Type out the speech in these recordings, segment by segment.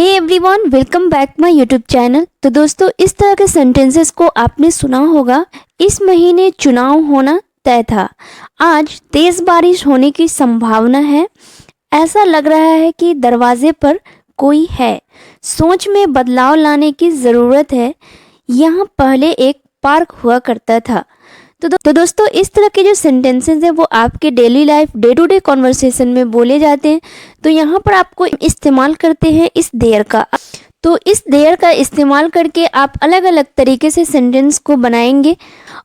Hey everyone, welcome back my YouTube channel. तो दोस्तों, इस तरह के सेंटेंसेस को आपने सुना होगा। इस महीने चुनाव होना तय था। आज तेज बारिश होने की संभावना है। ऐसा लग रहा है कि दरवाजे पर कोई है। सोच में बदलाव लाने की ज़रूरत है। यहाँ पहले एक पार्क हुआ करता था। तो दोस्तों, इस तरह के जो सेंटेंसेस हैं वो आपके daily life day to day conversation में बोले जाते हैं। तो यहाँ पर आपको इस्तेमाल करते हैं इस देयर का। तो इस देयर का इस्तेमाल करके आप अलग अलग तरीके से सेंटेंस को बनाएंगे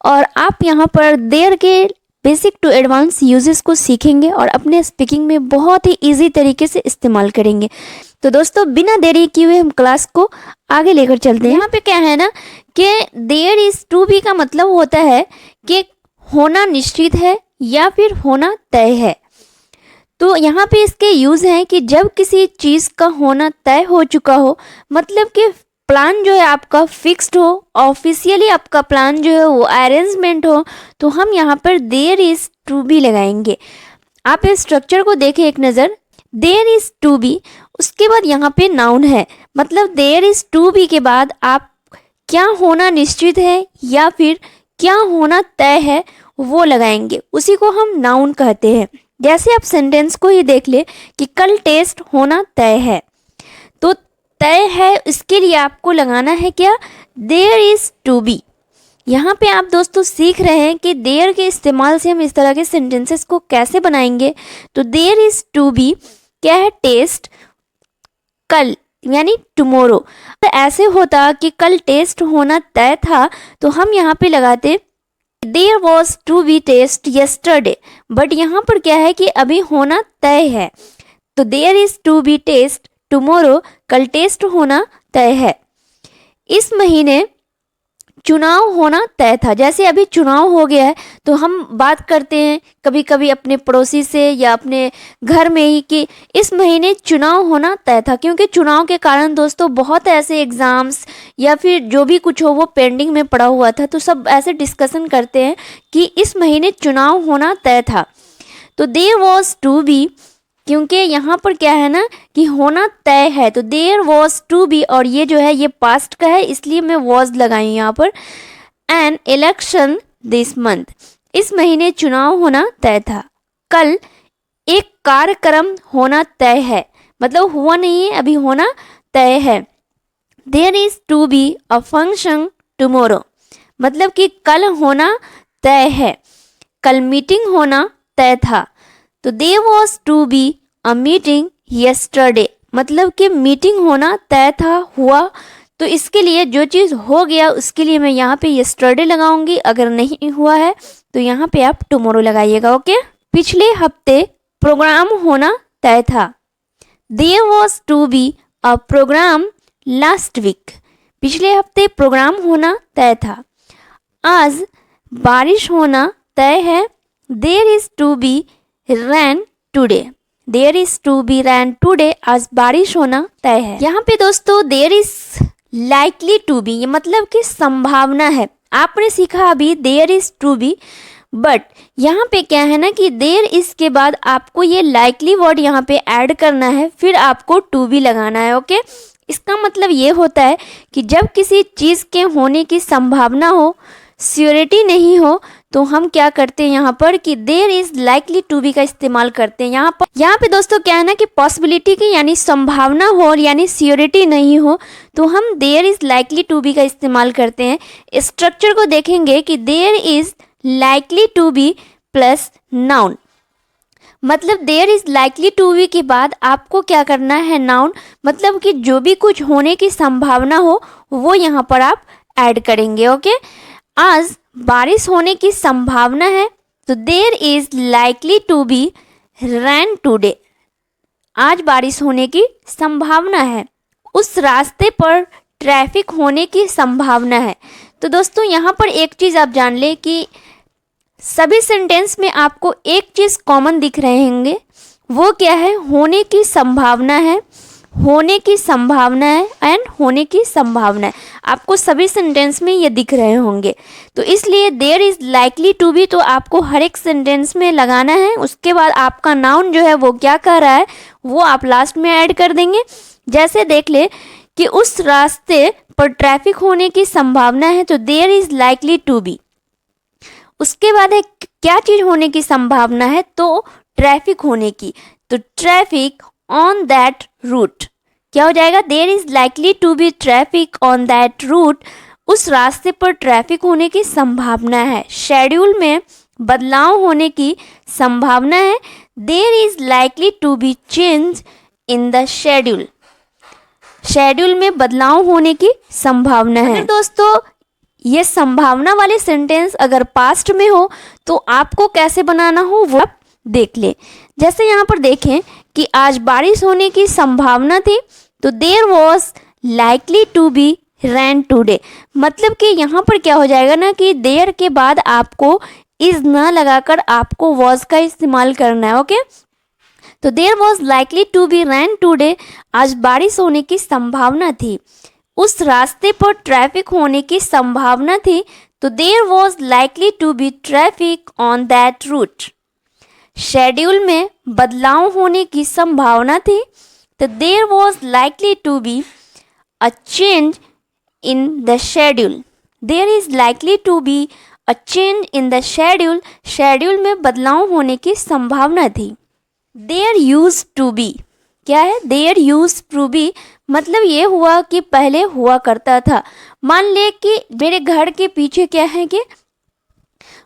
और आप यहाँ पर देयर के बेसिक टू एडवांस यूजेस को सीखेंगे और अपने स्पीकिंग में बहुत ही इजी तरीके से इस्तेमाल करेंगे। तो दोस्तों, बिना देरी किए हुए हम क्लास को आगे लेकर चलते हैं। यहाँ पे क्या है ना कि देयर इज टू बी का मतलब होता है कि होना निश्चित है या फिर होना तय है। तो यहाँ पे इसके यूज़ हैं कि जब किसी चीज़ का होना तय हो चुका हो, मतलब कि प्लान जो है आपका फिक्स्ड हो, ऑफिशियली आपका प्लान जो है वो अरेंजमेंट हो, तो हम यहाँ पर देयर इज़ टू बी लगाएंगे। आप इस स्ट्रक्चर को देखें एक नज़र। देयर इज़ टू बी, उसके बाद यहाँ पे नाउन है, मतलब देयर इज़ टू बी के बाद आप क्या होना निश्चित है या फिर क्या होना तय है वो लगाएंगे। उसी को हम नाउन कहते हैं। जैसे आप सेंटेंस को ही देख ले कि कल टेस्ट होना तय है, तो तय है इसके लिए आपको लगाना है क्या, देयर इज़ टू बी। यहाँ पे आप दोस्तों सीख रहे हैं कि देयर के इस्तेमाल से हम इस तरह के सेंटेंसेस को कैसे बनाएंगे। तो देयर इज़ टू बी क्या है, टेस्ट कल यानी टुमोरो। तो ऐसे होता कि कल टेस्ट होना तय था, तो हम यहाँ पे लगाते there was to be test yesterday. But यहाँ पर क्या है कि अभी होना तय है, तो there is to be test tomorrow, कल टेस्ट होना तय है। इस महीने चुनाव होना तय था। जैसे अभी चुनाव हो गया है तो हम बात करते हैं कभी कभी अपने पड़ोसी से या अपने घर में ही कि इस महीने चुनाव होना तय था, क्योंकि चुनाव के कारण दोस्तों बहुत ऐसे एग्ज़ाम्स या फिर जो भी कुछ हो वो पेंडिंग में पड़ा हुआ था। तो सब ऐसे डिस्कशन करते हैं कि इस महीने चुनाव होना तय था। तो देयर वॉज टू बी, क्योंकि यहाँ पर क्या है ना कि होना तय है, तो देयर वॉज टू बी, और ये जो है ये पास्ट का है इसलिए मैं वॉज लगाई यहाँ पर। एन इलेक्शन दिस मंथ, इस महीने चुनाव होना तय था। कल एक कार्यक्रम होना तय है, मतलब हुआ नहीं है, अभी होना तय है। There is to be a function tomorrow, मतलब कि कल होना तय है। कल मीटिंग होना तय था। तो there was to be a meeting yesterday, मतलब कि मीटिंग होना तय था, हुआ। तो इसके लिए जो चीज़ हो गया उसके लिए मैं यहाँ पे यस्टरडे लगाऊंगी। अगर नहीं हुआ है तो यहाँ पे आप टुमारो लगाइएगा। ओके। पिछले हफ्ते प्रोग्राम होना तय था। There was to be a programme last week, पिछले हफ्ते प्रोग्राम होना तय था। आज बारिश होना तय है। There is to be rain today, there is to be rain today, आज बारिश होना तय है। यहाँ पे दोस्तों there is likely to be, ये मतलब कि संभावना है। आपने सीखा अभी there is to be, but यहाँ पे क्या है ना कि देयर इज के बाद आपको ये लाइकली वर्ड यहाँ पे ऐड करना है, फिर आपको टू बी लगाना है। ओके। इसका मतलब ये होता है कि जब किसी चीज़ के होने की संभावना हो, श्योरिटी नहीं हो, तो हम क्या करते हैं यहाँ पर कि there is likely to be का इस्तेमाल करते हैं। यहाँ पे दोस्तों क्या है ना कि पॉसिबिलिटी की यानी संभावना हो यानी श्योरिटी नहीं हो, तो हम there is likely to be का इस्तेमाल करते हैं। स्ट्रक्चर को देखेंगे कि there is likely to be plus noun, मतलब there is likely to be के बाद आपको क्या करना है, नाउन, मतलब कि जो भी कुछ होने की संभावना हो वो यहाँ पर आप ऐड करेंगे। ओके। आज बारिश होने की संभावना है, तो there is likely to be rain today, आज बारिश होने की संभावना है। उस रास्ते पर ट्रैफिक होने की संभावना है। तो दोस्तों यहाँ पर एक चीज़ आप जान लें कि सभी सेंटेंस में आपको एक चीज़ कॉमन दिख रहे होंगे, वो क्या है, होने की संभावना है, होने की संभावना है एंड होने की संभावना है। आपको सभी सेंटेंस में ये दिख रहे होंगे। तो इसलिए there is likely to be तो आपको हर एक सेंटेंस में लगाना है। उसके बाद आपका नाउन जो है वो क्या कर रहा है वो आप लास्ट में ऐड कर देंगे। जैसे देख ले कि उस रास्ते पर ट्रैफिक होने की संभावना है, तो there is likely to be. उसके बाद है क्या चीज होने की संभावना है, तो ट्रैफिक होने की, तो ट्रैफिक ऑन दैट रूट। क्या हो जाएगा, there is likely to be traffic on that route. उस रास्ते पर ट्रैफिक होने की संभावना है। शेड्यूल में बदलाव होने की संभावना है, there is likely to be change in the schedule. Schedule में बदलाव होने की संभावना है। दोस्तों ये संभावना वाले सेंटेंस अगर पास्ट में हो तो आपको कैसे बनाना हो वो आप देख ले। जैसे यहाँ पर देखें कि आज बारिश होने की संभावना थी, तो there was likely to be rain today. मतलब कि यहाँ पर क्या हो जाएगा ना कि देयर के बाद आपको इज न लगाकर आपको वॉज का इस्तेमाल करना है। ओके, तो there was likely to be rain today, आज बारिश होने की संभावना थी। उस रास्ते पर ट्रैफिक होने की संभावना थी, तो there was likely to be traffic on that route. Schedule में बदलाव होने की संभावना थी, तो there was likely to be a change in the schedule. There is likely to be a change in the schedule. Schedule में बदलाव होने की संभावना थी। देयर यूज टू बी, क्या है, देयर यूज टू बी मतलब ये हुआ कि पहले हुआ करता था। मान ले कि मेरे घर के पीछे क्या है कि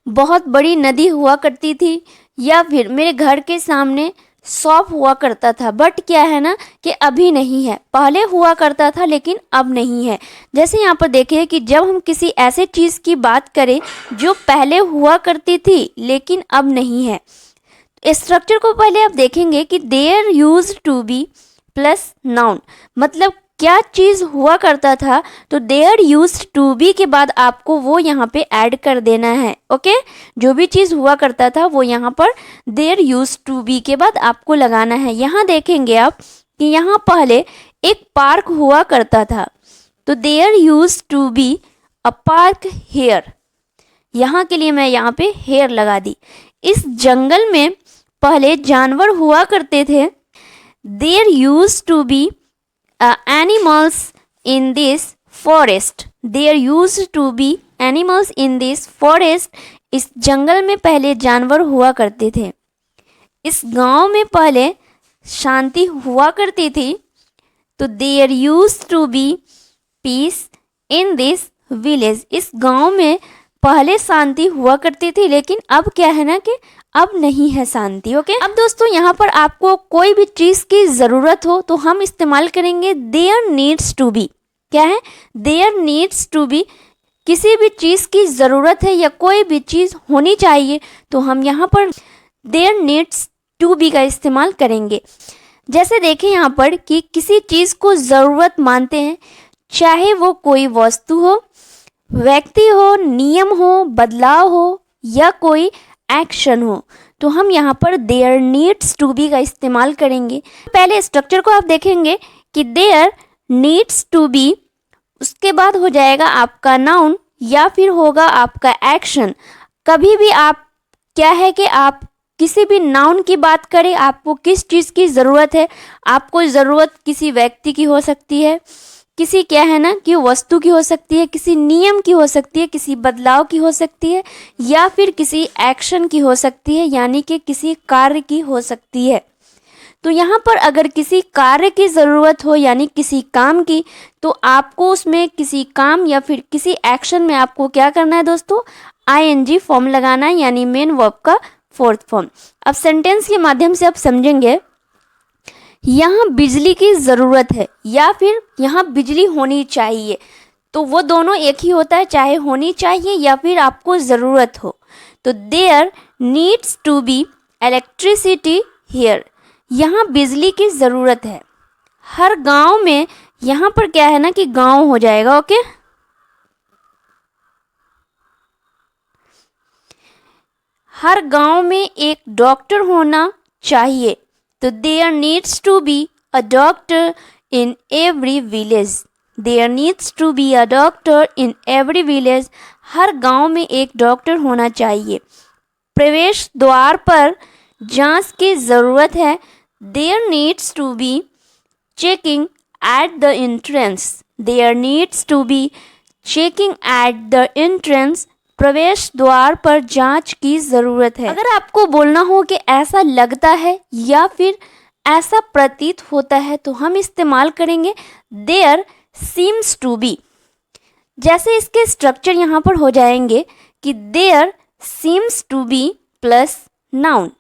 बहुत बड़ी नदी हुआ करती थी, या फिर मेरे घर के सामने शॉप हुआ करता था, बट क्या है ना कि अभी नहीं है। पहले हुआ करता था लेकिन अब नहीं है। जैसे यहाँ पर देखिए कि जब हम किसी ऐसे चीज़ की बात करें जो पहले हुआ करती थी लेकिन अब नहीं है, स्ट्रक्चर को पहले आप देखेंगे कि there use to be plus noun, मतलब क्या चीज़ हुआ करता था, तो देयर यूज टू बी के बाद आपको वो यहाँ पे ऐड कर देना है। ओके, जो भी चीज़ हुआ करता था वो यहाँ पर देयर यूज टू बी के बाद आपको लगाना है। यहाँ देखेंगे आप कि यहाँ पहले एक पार्क हुआ करता था, तो there use to be a park here. यहाँ के लिए मैं यहाँ पे हेयर लगा दी। इस जंगल में पहले जानवर हुआ करते थे, there use to be animals in this forest। there used to be animals in this forest। इस जंगल में पहले जानवर हुआ करते थे। इस गांव में पहले शांति हुआ करती थी, तो there used to be peace in this village। इस गांव में पहले शांति हुआ करती थी लेकिन अब क्या है ना कि अब नहीं है शांति। ओके, अब दोस्तों यहाँ पर आपको कोई भी चीज़ की ज़रूरत हो तो हम इस्तेमाल करेंगे देयर नीड्स टू बी। क्या है, देयर नीड्स टू बी। किसी भी चीज़ की ज़रूरत है या कोई भी चीज़ होनी चाहिए तो हम यहाँ पर देयर नीड्स टू बी का इस्तेमाल करेंगे। जैसे देखें यहाँ पर कि किसी चीज़ को ज़रूरत मानते हैं, चाहे वो कोई वस्तु हो, व्यक्ति हो, नियम हो, बदलाव हो या कोई एक्शन हो, तो हम यहाँ पर देयर नीड्स टू बी का इस्तेमाल करेंगे। पहले स्ट्रक्चर को आप देखेंगे कि देयर नीड्स टू बी, उसके बाद हो जाएगा आपका नाउन या फिर होगा आपका एक्शन। कभी भी आप क्या है कि आप किसी भी नाउन की बात करें, आपको किस चीज़ की ज़रूरत है, आपको ज़रूरत किसी व्यक्ति की हो सकती है, किसी क्या है ना कि वस्तु की हो सकती है, किसी नियम की हो सकती है, किसी बदलाव की हो सकती है, या फिर किसी एक्शन की हो सकती है, यानी कि किसी कार्य की हो सकती है। तो यहाँ पर अगर किसी कार्य की ज़रूरत हो यानी किसी काम की, तो आपको उसमें किसी काम या फिर किसी एक्शन में आपको क्या करना है दोस्तों, आईएनजी फॉर्म लगाना है, यानी मेन वर्ब का फोर्थ फॉर्म। अब सेंटेंस के माध्यम से आप समझेंगे, यहाँ बिजली की ज़रूरत है या फिर यहाँ बिजली होनी चाहिए, तो वो दोनों एक ही होता है, चाहे होनी चाहिए या फिर आपको ज़रूरत हो। तो there needs to be electricity here, यहाँ बिजली की ज़रूरत है। हर गांव में, यहाँ पर क्या है ना कि गांव हो जाएगा। ओके, हर गांव में एक डॉक्टर होना चाहिए, तो there needs to be a doctor in every village. There needs to be a doctor in every village, हर गांव में एक डॉक्टर होना चाहिए। प्रवेश द्वार पर जांच की ज़रूरत है, there needs to be checking at the entrance. There needs to be checking at the entrance. प्रवेश द्वार पर जांच की ज़रूरत है। अगर आपको बोलना हो कि ऐसा लगता है या फिर ऐसा प्रतीत होता है तो हम इस्तेमाल करेंगे there seems to be। जैसे इसके स्ट्रक्चर यहाँ पर हो जाएंगे कि there seems to be plus noun.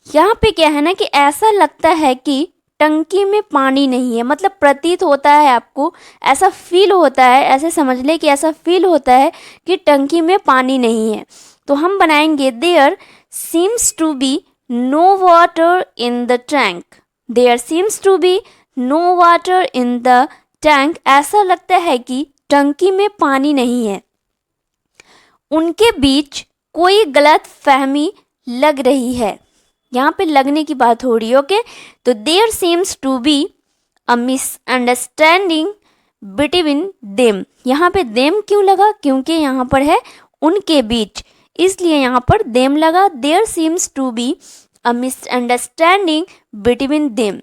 यहाँ पे क्या है ना कि ऐसा लगता है कि टंकी में पानी नहीं है, मतलब प्रतीत होता है आपको, ऐसा फील होता है, ऐसे समझ ले कि ऐसा फील होता है कि टंकी में पानी नहीं है। तो हम बनाएंगे there seems to be no water in the tank। there seems to be no water in the tank। ऐसा लगता है कि टंकी में पानी नहीं है। उनके बीच कोई गलत फहमी लग रही है। यहाँ पे लगने की बात हो रही है, ओके। तो there seems to be a misunderstanding between them. यहाँ पे देम क्यों लगा? क्योंकि यहाँ पर है उनके बीच, इसलिए यहाँ पर देम लगा। There seems to be a misunderstanding between them.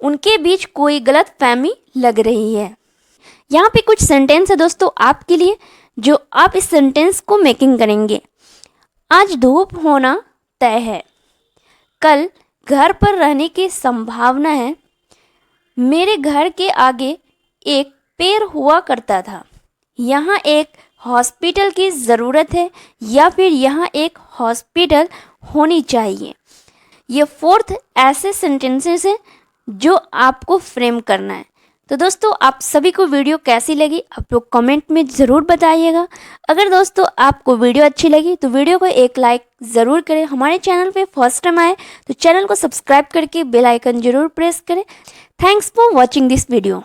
उनके बीच कोई गलत फहमी लग रही है। यहाँ पे कुछ सेंटेंस है दोस्तों आपके लिए, जो आप इस सेंटेंस को मेकिंग करेंगे। आज धूप होना तय है। कल घर पर रहने की संभावना है। मेरे घर के आगे एक पेड़ हुआ करता था। यहाँ एक हॉस्पिटल की ज़रूरत है, या फिर यहाँ एक हॉस्पिटल होनी चाहिए। ये फोर्थ ऐसे सेंटेंसेस हैं जो आपको फ्रेम करना है। तो दोस्तों आप सभी को वीडियो कैसी लगी आप लोग कमेंट में ज़रूर बताइएगा। अगर दोस्तों आपको वीडियो अच्छी लगी तो वीडियो को एक लाइक ज़रूर करें। हमारे चैनल पे फर्स्ट टाइम आए तो चैनल को सब्सक्राइब करके बेल आइकन ज़रूर प्रेस करें। Thanks for watching this video.